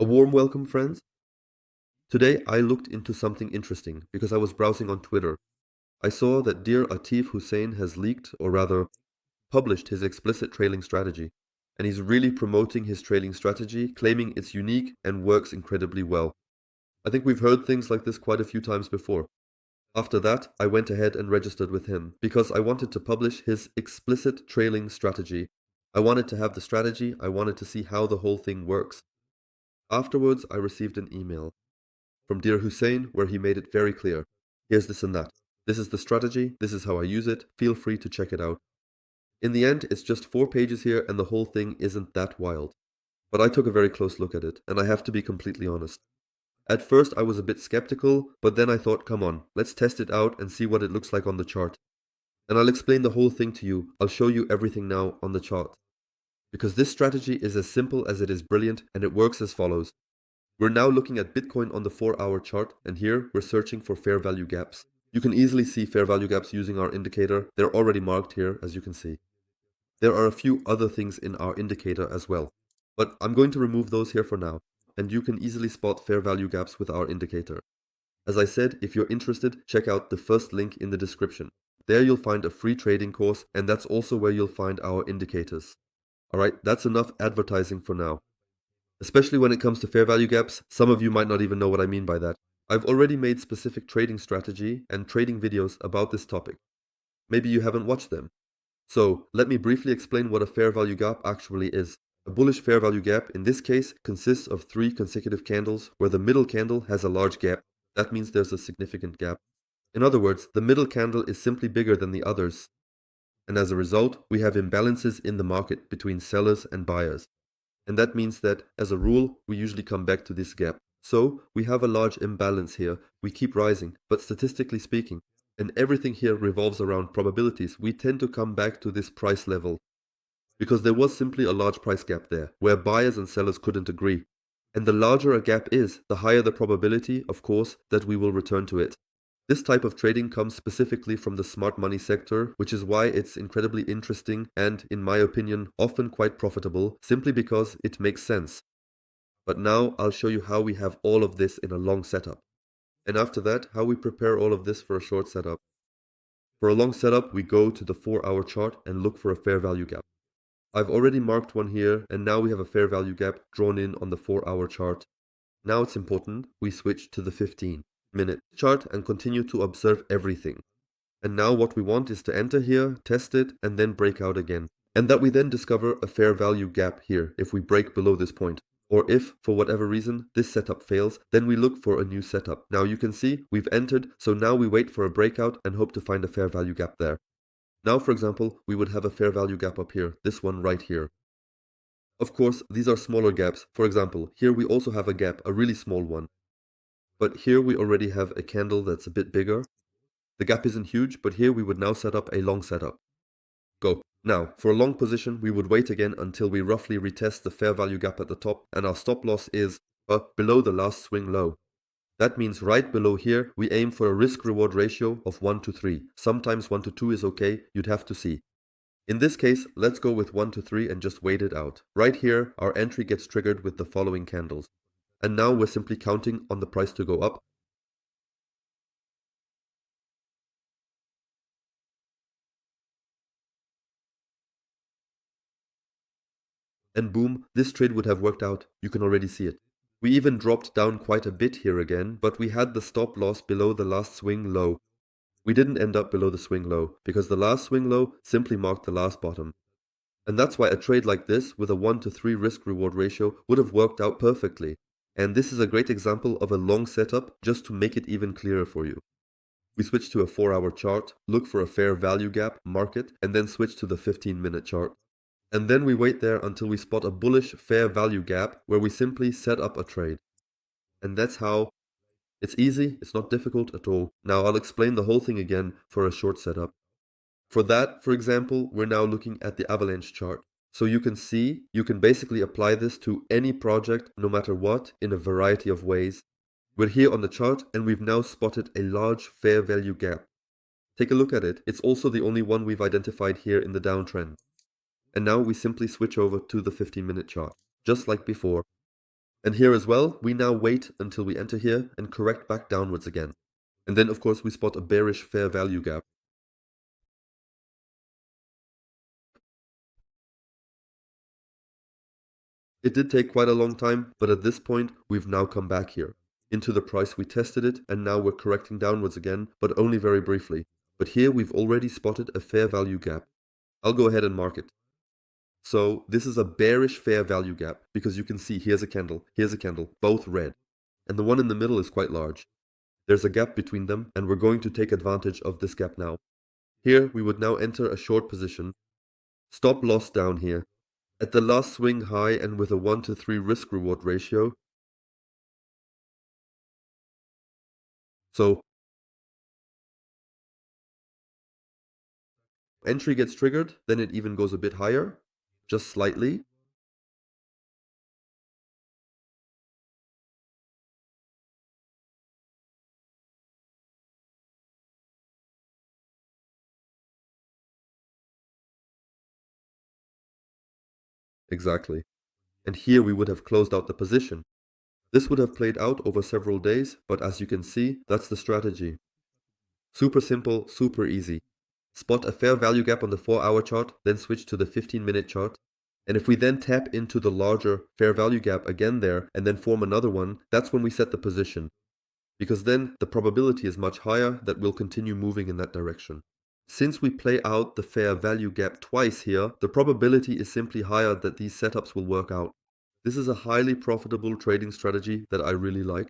A warm welcome, friends. Today I looked into something interesting because I was browsing on Twitter. I saw that dear Atif Hussain has leaked, or rather, published his explicit trailing strategy. And he's really promoting his trailing strategy, claiming it's unique and works incredibly well. I think we've heard things like this quite a few times before. After that, I went ahead and registered with him because I wanted to publish his explicit trailing strategy. I wanted to have the strategy, I wanted to see how the whole thing works. Afterwards, I received an email from Dear Hussein, where he made it very clear. Here's this and that. This is the strategy, this is how I use it, feel free to check it out. In the end, it's just 4 pages here and the whole thing isn't that wild. But I took a very close look at it, and I have to be completely honest. At first I was a bit skeptical, but then I thought, come on, let's test it out and see what it looks like on the chart. And I'll explain the whole thing to you, I'll show you everything now on the chart. Because this strategy is as simple as it is brilliant, and it works as follows. We're now looking at Bitcoin on the 4-hour chart, and here we're searching for fair value gaps. You can easily see fair value gaps using our indicator. They're already marked here, as you can see. There are a few other things in our indicator as well, but I'm going to remove those here for now, and you can easily spot fair value gaps with our indicator. As I said, if you're interested, check out the first link in the description. There you'll find a free trading course, and that's also where you'll find our indicators. Alright, that's enough advertising for now. Especially when it comes to fair value gaps, some of you might not even know what I mean by that. I've already made specific trading strategy and trading videos about this topic. Maybe you haven't watched them. So, let me briefly explain what a fair value gap actually is. A bullish fair value gap in this case consists of 3 consecutive candles where the middle candle has a large gap. That means there's a significant gap. In other words, the middle candle is simply bigger than the others. And as a result, we have imbalances in the market between sellers and buyers. And that means that, as a rule, we usually come back to this gap. So, we have a large imbalance here. We keep rising, but statistically speaking, and everything here revolves around probabilities, we tend to come back to this price level. Because there was simply a large price gap there, where buyers and sellers couldn't agree. And the larger a gap is, the higher the probability, of course, that we will return to it. This type of trading comes specifically from the smart money sector, which is why it's incredibly interesting and, in my opinion, often quite profitable, simply because it makes sense. But now I'll show you how we have all of this in a long setup. And after that, how we prepare all of this for a short setup. For a long setup, we go to the 4-hour chart and look for a fair value gap. I've already marked one here, and now we have a fair value gap drawn in on the 4-hour chart. Now it's important we switch to the 15-minute chart and continue to observe everything. And now what we want is to enter here, test it, and then break out again. And that we then discover a fair value gap here if we break below this point. Or if, for whatever reason, this setup fails, then we look for a new setup. Now you can see we've entered, so now we wait for a breakout and hope to find a fair value gap there. Now, for example, we would have a fair value gap up here, this one right here. Of course, these are smaller gaps. For example, here we also have a gap, a really small one. But here we already have a candle that's a bit bigger. The gap isn't huge, but here we would now set up a long setup. Go. Now, for a long position, we would wait again until we roughly retest the fair value gap at the top, and our stop loss is below the last swing low. That means right below here, we aim for a risk-reward ratio of 1 to 3. Sometimes 1 to 2 is okay, you'd have to see. In this case, let's go with 1 to 3 and just wait it out. Right here, our entry gets triggered with the following candles. And now we're simply counting on the price to go up. And boom, this trade would have worked out. You can already see it. We even dropped down quite a bit here again, but we had the stop loss below the last swing low. We didn't end up below the swing low, because the last swing low simply marked the last bottom. And that's why a trade like this, with a 1 to 3 risk-reward ratio, would have worked out perfectly. And this is a great example of a long setup, just to make it even clearer for you. We switch to a 4-hour chart, look for a fair value gap, mark it, and then switch to the 15-minute chart. And then we wait there until we spot a bullish fair value gap where we simply set up a trade. And that's how. It's easy, it's not difficult at all. Now I'll explain the whole thing again for a short setup. For that, for example, we're now looking at the avalanche chart. So you can see, you can basically apply this to any project, no matter what, in a variety of ways. We're here on the chart and we've now spotted a large fair value gap. Take a look at it. It's also the only one we've identified here in the downtrend. And now we simply switch over to the 15-minute chart, just like before. And here as well, we now wait until we enter here and correct back downwards again. And then of course we spot a bearish fair value gap. It did take quite a long time, but at this point, we've now come back here into the price we tested it, and now we're correcting downwards again, but only very briefly. But here we've already spotted a fair value gap. I'll go ahead and mark it. So this is a bearish fair value gap because you can see here's a candle, both red. And the one in the middle is quite large. There's a gap between them, and we're going to take advantage of this gap now. Here we would now enter a short position. Stop loss down here. At the last swing high and with a 1-to-3 risk-reward ratio. So entry gets triggered, then it even goes a bit higher, just slightly. Exactly. And here we would have closed out the position. This would have played out over several days, but as you can see, that's the strategy. Super simple, super easy. Spot a fair value gap on the 4-hour chart, then switch to the 15-minute chart. And if we then tap into the larger fair value gap again there and then form another one, that's when we set the position. Because then the probability is much higher that we'll continue moving in that direction. Since we play out the fair value gap twice here, the probability is simply higher that these setups will work out. This is a highly profitable trading strategy that I really like,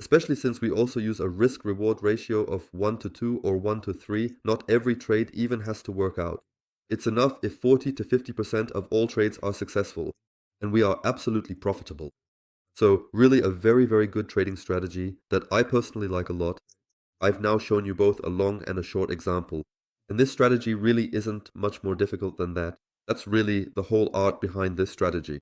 especially since we also use a risk-reward ratio of 1-to-2 or 1-to-3. Not every trade even has to work out. It's enough if 40 to 50% of all trades are successful, and we are absolutely profitable. So really a very, very good trading strategy that I personally like a lot. I've now shown you both a long and a short example. And this strategy really isn't much more difficult than that. That's really the whole art behind this strategy.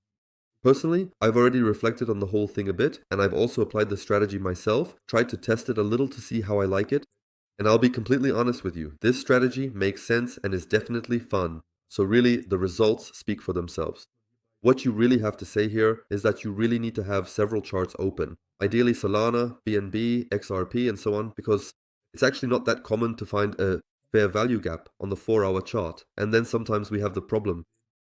Personally, I've already reflected on the whole thing a bit, and I've also applied the strategy myself, tried to test it a little to see how I like it. And I'll be completely honest with you, this strategy makes sense and is definitely fun. So really, the results speak for themselves. What you really have to say here is that you really need to have several charts open. Ideally Solana, BNB, XRP and so on, because it's actually not that common to find a fair value gap on the 4-hour chart. And then sometimes we have the problem.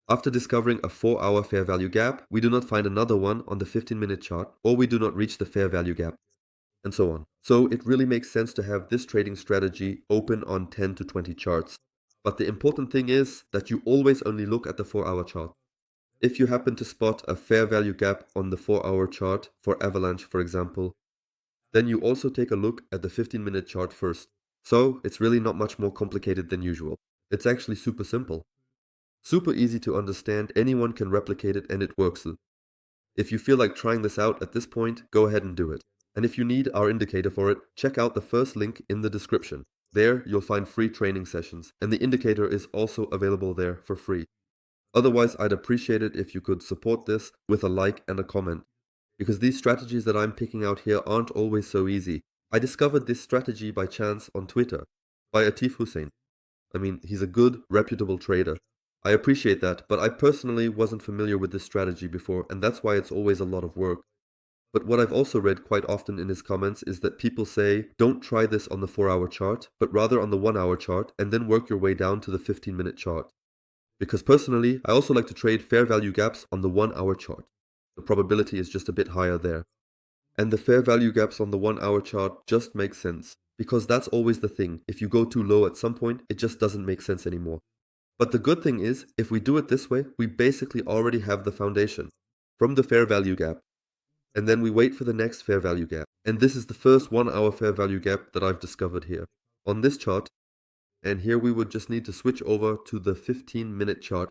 After discovering a 4-hour fair value gap, we do not find another one on the 15-minute chart, or we do not reach the fair value gap, and so on. So it really makes sense to have this trading strategy open on 10 to 20 charts. But the important thing is that you always only look at the 4-hour chart. If you happen to spot a fair value gap on the 4-hour chart for Avalanche, for example, then you also take a look at the 15-minute chart first. So it's really not much more complicated than usual. It's actually super simple. Super easy to understand, anyone can replicate it and it works. If you feel like trying this out at this point, go ahead and do it. And if you need our indicator for it, check out the first link in the description. There you'll find free training sessions, and the indicator is also available there for free. Otherwise, I'd appreciate it if you could support this with a like and a comment, because these strategies that I'm picking out here aren't always so easy. I discovered this strategy by chance on Twitter, by Atif Hussain. I mean, he's a good, reputable trader. I appreciate that, but I personally wasn't familiar with this strategy before, and that's why it's always a lot of work. But what I've also read quite often in his comments is that people say, don't try this on the 4-hour chart, but rather on the 1-hour chart, and then work your way down to the 15-minute chart. Because personally, I also like to trade fair value gaps on the 1-hour chart. The probability is just a bit higher there. And the fair value gaps on the 1-hour chart just make sense. Because that's always the thing. If you go too low at some point, it just doesn't make sense anymore. But the good thing is, if we do it this way, we basically already have the foundation from the fair value gap. And then we wait for the next fair value gap. And this is the first 1-hour fair value gap that I've discovered here. On this chart, and here we would just need to switch over to the 15-minute chart.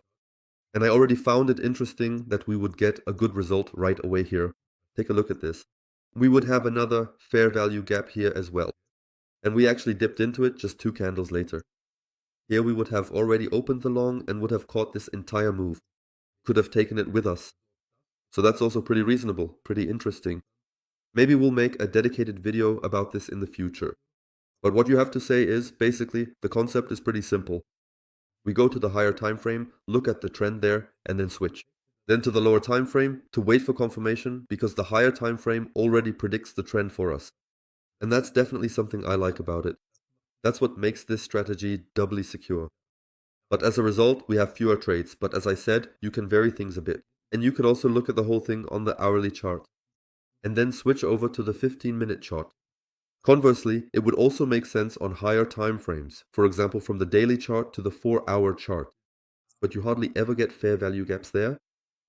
And I already found it interesting that we would get a good result right away here. Take a look at this. We would have another fair value gap here as well. And we actually dipped into it just 2 candles later. Here we would have already opened the long and would have caught this entire move. Could have taken it with us. So that's also pretty reasonable, pretty interesting. Maybe we'll make a dedicated video about this in the future. But what you have to say is, basically, the concept is pretty simple. We go to the higher time frame, look at the trend there, and then switch. Then to the lower time frame to wait for confirmation because the higher time frame already predicts the trend for us. And that's definitely something I like about it. That's what makes this strategy doubly secure. But as a result, we have fewer trades. But as I said, you can vary things a bit. And you could also look at the whole thing on the hourly chart. And then switch over to the 15-minute chart. Conversely, it would also make sense on higher time frames, for example from the daily chart to the 4-hour chart. But you hardly ever get fair value gaps there,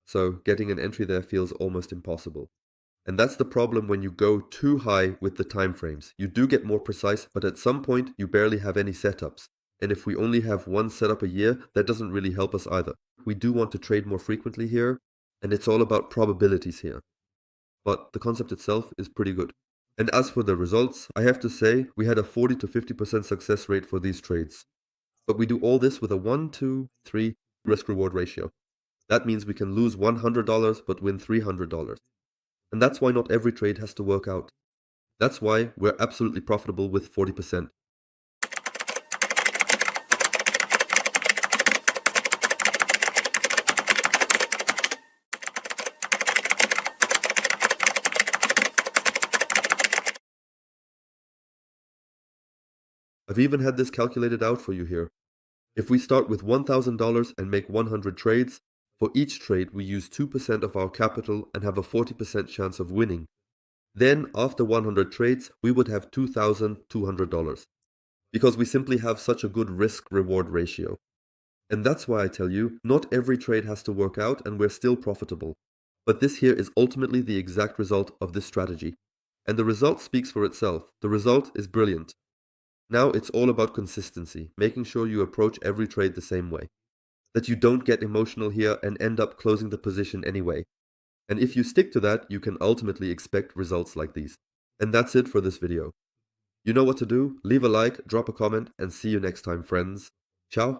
so getting an entry there feels almost impossible. And that's the problem when you go too high with the time frames. You do get more precise, but at some point you barely have any setups. And if we only have one setup a year, that doesn't really help us either. We do want to trade more frequently here, and it's all about probabilities here. But the concept itself is pretty good. And as for the results, I have to say we had a 40 to 50% success rate for these trades. But we do all this with a 1 to 3 risk-reward ratio. That means we can lose $100 but win $300. And that's why not every trade has to work out. That's why we're absolutely profitable with 40%. I've even had this calculated out for you here. If we start with $1,000 and make 100 trades, for each trade we use 2% of our capital and have a 40% chance of winning. Then, after 100 trades, we would have $2,200 because we simply have such a good risk-reward ratio. And that's why I tell you, not every trade has to work out and we're still profitable. But this here is ultimately the exact result of this strategy. And the result speaks for itself. The result is brilliant. Now it's all about consistency, making sure you approach every trade the same way. That you don't get emotional here and end up closing the position anyway. And if you stick to that, you can ultimately expect results like these. And that's it for this video. You know what to do, leave a like, drop a comment, and see you next time, friends. Ciao.